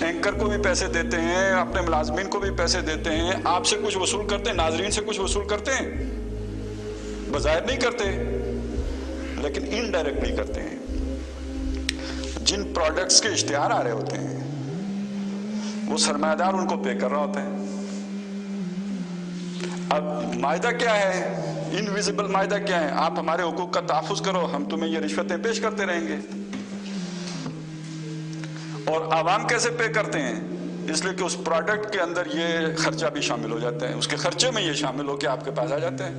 Anchor کو بھی پیسے دیتے ہیں، اپنے ملازمین کو بھی پیسے دیتے ہیں، آپ سے کچھ وصول کرتے ہیں، ناظرین سے کچھ وصول کرتے ہیں، بظاہر نہیں کرتے لیکن انڈائریکٹلی کرتے ہیں۔ جن پروڈکٹس کے اشتہار آ رہے ہوتے ہیں وہ سرمایہ دار ان کو پے کر رہا ہوتا ہے۔ اب معاہدہ کیا ہے؟ انویزیبل معاہدہ کیا ہے؟ آپ ہمارے حقوق کا تحفظ کرو، ہم تمہیں یہ رشوتیں پیش کرتے رہیں گے۔ اور عوام کیسے پے کرتے ہیں؟ اس لیے کہ اس پروڈکٹ کے اندر یہ خرچہ بھی شامل ہو جاتا ہے، اس کے خرچے میں یہ شامل ہو کے آپ کے پاس آ جاتے ہیں۔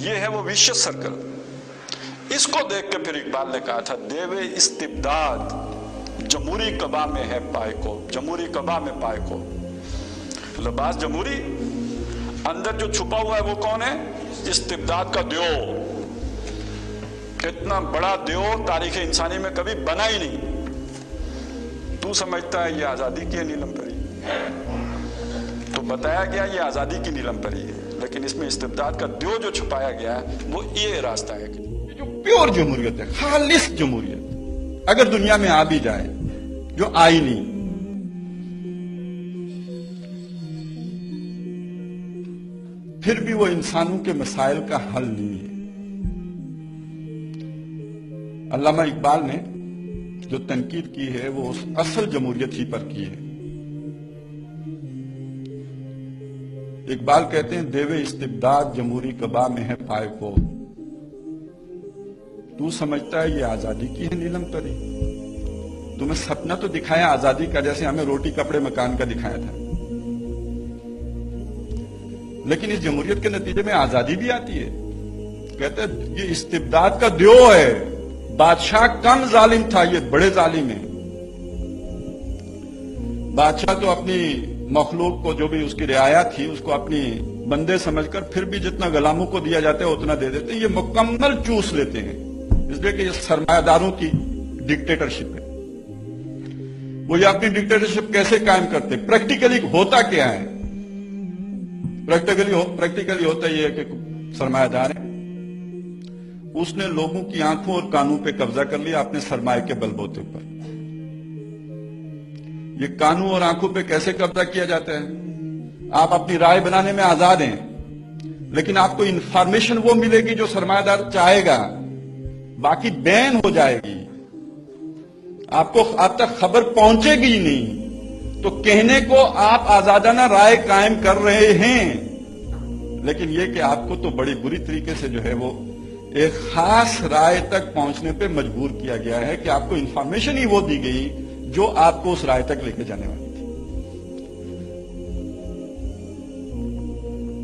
یہ ہے وہ ویشیس سرکل۔ اس کو دیکھ کے پھر اقبال نے کہا تھا دیوے استبداد جمہوری قبا میں ہے پائے کو، جمہوری قبا میں پائے کو۔ لباس جمہوری، اندر جو چھپا ہوا ہے وہ کون ہے؟ استبداد کا دیو۔ اتنا بڑا دیو تاریخ انسانی میں کبھی بنا ہی نہیں۔ تو سمجھتا ہے یہ آزادی کی ہے نیلم پری، تو بتایا گیا یہ آزادی کی نیلم پری ہے، لیکن اس میں استبداد کا دیو جو چھپایا گیا ہے وہ یہ راستہ ہے۔ جو پیور جمہوریت ہے، خالص جمہوریت اگر دنیا میں آ بھی جائے، جو آئی نہیں، پھر بھی وہ انسانوں کے مسائل کا حل نہیں ہے۔ علامہ اقبال نے جو تنقید کی ہے وہ اس اصل جمہوریت ہی پر کی ہے۔ اقبال کہتے ہیں دیوے استبداد جمہوری قبا میں ہے پائے کو، تو سمجھتا ہے یہ آزادی کی ہے نیلم پری۔ تمہیں سپنا تو دکھایا آزادی کا، جیسے ہمیں روٹی کپڑے مکان کا دکھایا تھا، لیکن اس جمہوریت کے نتیجے میں آزادی بھی آتی ہے۔ کہتے ہیں یہ استبداد کا دیو ہے، بادشاہ کم ظالم تھا، یہ بڑے ظالم ہیں۔ بادشاہ تو اپنی مخلوق کو، جو بھی اس کی رعایا تھی، اس کو اپنی بندے سمجھ کر پھر بھی جتنا غلاموں کو دیا جاتا ہے اتنا دے دیتے ہیں۔ یہ مکمل چوس لیتے ہیں، اس لیے کہ یہ سرمایہ داروں کی ڈکٹیٹرشپ ہے۔ وہ یہ اپنی ڈکٹیٹرشپ کیسے قائم کرتے؟ پریکٹیکلی ہوتا کیا ہے؟ پریکٹیکلی ہوتا یہ ہے کہ سرمایہ دار ہے، اس نے لوگوں کی آنکھوں اور کانوں پہ قبضہ کر لیا اپنے سرمایہ کے بل بوتے پر۔ یہ کانوں اور آنکھوں پہ کیسے قبضہ کیا جاتا ہے؟ آپ اپنی رائے بنانے میں آزاد ہیں، لیکن آپ کو انفارمیشن وہ ملے گی جو سرمایہ دار چاہے گا، باقی بین ہو جائے گی، آپ تک خبر پہنچے گی ہی نہیں۔ تو کہنے کو آپ آزادانہ رائے قائم کر رہے ہیں، لیکن یہ کہ آپ کو تو بڑی بری طریقے سے جو ہے وہ ایک خاص رائے تک پہنچنے پہ مجبور کیا گیا ہے کہ آپ کو انفارمیشن ہی وہ دی گئی جو آپ کو اس رائے تک لے کے جانے والی تھی۔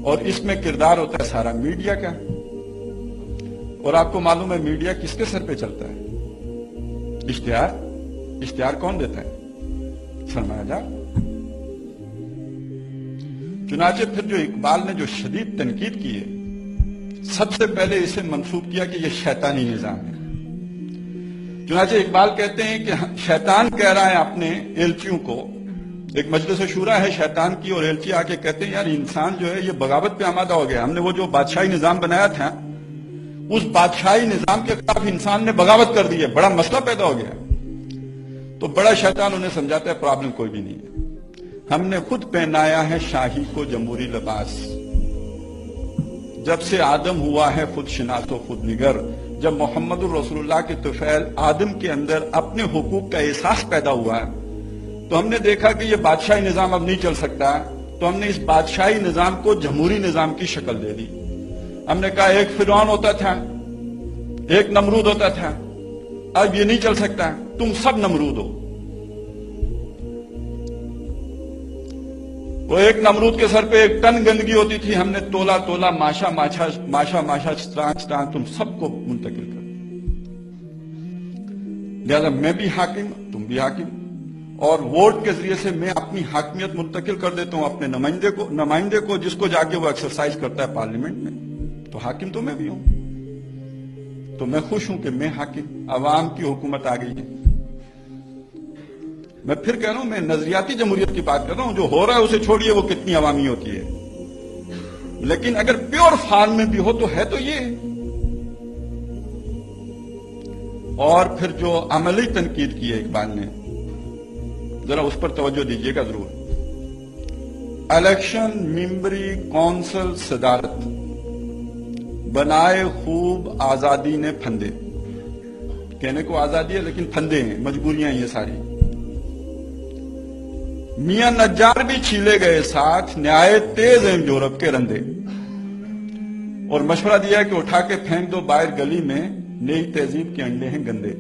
اور اس میں کردار ہوتا ہے سارا میڈیا کا، اور آپ کو معلوم ہے میڈیا کس کے سر پہ چلتا ہے؟ اشتہار کون دیتا ہے؟ سرمایہ دار۔ چنانچہ پھر جو اقبال نے جو شدید تنقید کی ہے، سب سے پہلے اسے منسوب کیا کہ یہ شیطانی نظام ہے۔ چنانچہ اقبال کہتے ہیں کہ شیطان کہہ رہا ہے اپنے ایلچیوں کو، ایک مجلس شورا ہے شیطان کی، اور ایلچی آ کے کہتے ہیں یار انسان جو ہے یہ بغاوت پہ آمادہ ہو گیا، ہم نے وہ جو بادشاہی نظام بنایا تھا اس بادشاہی نظام کے خلاف انسان نے بغاوت کر دی ہے، بڑا مسئلہ پیدا ہو گیا۔ تو بڑا شیطان انہیں سمجھاتا ہے پرابلم کوئی بھی نہیں ہے، ہم نے خود پہنایا ہے شاہی کو جمہوری لباس، جب سے آدم ہوا ہے خود شناس و خود نگر، جب محمد الرسول اللہ کے طفیل آدم کے اندر اپنے حقوق کا احساس پیدا ہوا ہے، تو ہم نے دیکھا کہ یہ بادشاہی نظام اب نہیں چل سکتا، تو ہم نے اس بادشاہی نظام کو جمہوری نظام کی شکل دے دی۔ ہم نے کہا ایک فرعون ہوتا تھا، ایک نمرود ہوتا تھا، اب یہ نہیں چل سکتا، تم سب نمرود ہو۔ وہ ایک نمرود کے سر پہ ایک ٹن گندگی ہوتی تھی، ہم نے تولا تولا ماشا ماشا چتران تم سب کو منتقل کر دیا۔ لہذا میں بھی حاکم، تم بھی حاکم، اور ووٹ کے ذریعے سے میں اپنی حاکمیت منتقل کر دیتا ہوں اپنے نمائندے کو، جس کو جا کے وہ ایکسرسائز کرتا ہے پارلیمنٹ میں، تو حاکم تو میں بھی ہوں۔ تو میں خوش ہوں کہ میں حاکم، عوام کی حکومت آ گئی ہے۔ میں پھر کہہ رہا ہوں، میں نظریاتی جمہوریت کی بات کر رہا ہوں، جو ہو رہا ہے اسے چھوڑیے وہ کتنی عوامی ہوتی ہے، لیکن اگر پیور فارم میں بھی ہو تو ہے تو یہ اور پھر جو عملی تنقید کی ہے اقبال نے، ذرا اس پر توجہ دیجیے گا ضرور. الیکشن، ممبری، کونسل، صدارت، بنائے خوب آزادی نے پھندے. کہنے کو آزادی ہے لیکن پھندے ہیں، مجبوریاں یہ ساری. میاں نجار بھی چھیلے گئے ساتھ، نیائے تیز ہیں یورپ کے رندے. اور مشورہ دیا کہ اٹھا کے پھینک دو باہر گلی میں، نئی تہذیب کے انڈے ہیں گندے.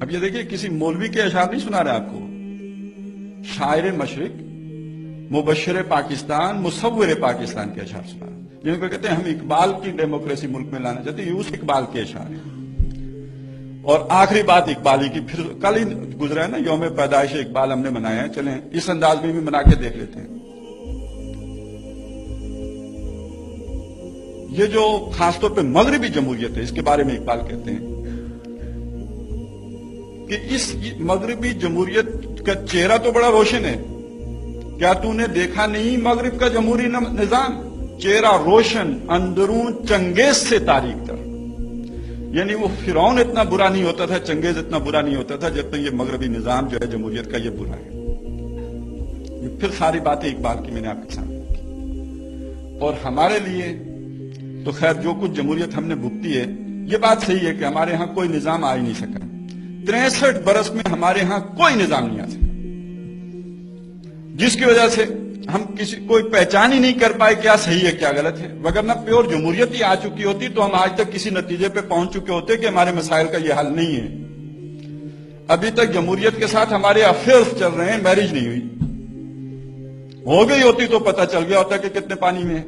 اب یہ دیکھیے کسی مولوی کے اشعار نہیں سنا رہے آپ کو، شاعر مشرق، مبشر پاکستان، مصور پاکستان کے اشعار سنا رہے، جن کو کہتے ہیں ہم اقبال کی ڈیموکریسی ملک میں لانا چاہتے ہیں. یہ اس اقبال کے اشعار ہیں. اور آخری بات اقبالی کی، پھر کل ہی گزرا ہے نا یوم پیدائش اقبال ہم نے منایا ہے، چلیں اس انداز میں بھی منا کے دیکھ لیتے ہیں. یہ جو خاص طور پہ مغربی جمہوریت ہے، اس کے بارے میں اقبال کہتے ہیں کہ اس مغربی جمہوریت کا چہرہ تو بڑا روشن ہے. کیا تو نے دیکھا نہیں مغرب کا جمہوری نظام؟ چہرہ روشن، اندرون چنگیز سے تاریک تر. یعنی وہ فرعون اتنا برا نہیں ہوتا تھا، چنگیز اتنا برا نہیں ہوتا تھا جب تک یہ مغربی نظام جو ہے جمہوریت کا یہ برا ہے. یہ پھر ساری باتیں اقبال کی میں نے آپ کے سامنے رکھی. اور ہمارے لیے تو خیر جو کچھ جمہوریت ہم نے بھگتی ہے، یہ بات صحیح ہے کہ ہمارے ہاں کوئی نظام آ ہی نہیں سکا. 63 برس میں ہمارے ہاں کوئی نظام نہیں آ سکا، جس کی وجہ سے ہم کوئی پہچان ہی نہیں کر پائے کیا صحیح ہے کیا غلط ہے. وگرنہ پیور جمہوریت ہی آ چکی ہوتی تو ہم آج تک کسی نتیجے پہ پہنچ چکے ہوتے کہ ہمارے مسائل کا یہ حل نہیں ہے. ابھی تک جمہوریت کے ساتھ ہمارے افیئرز چل رہے ہیں، میرج نہیں ہوئی. ہو گئی ہوتی تو پتہ چل گیا ہوتا کہ کتنے پانی میں ہے.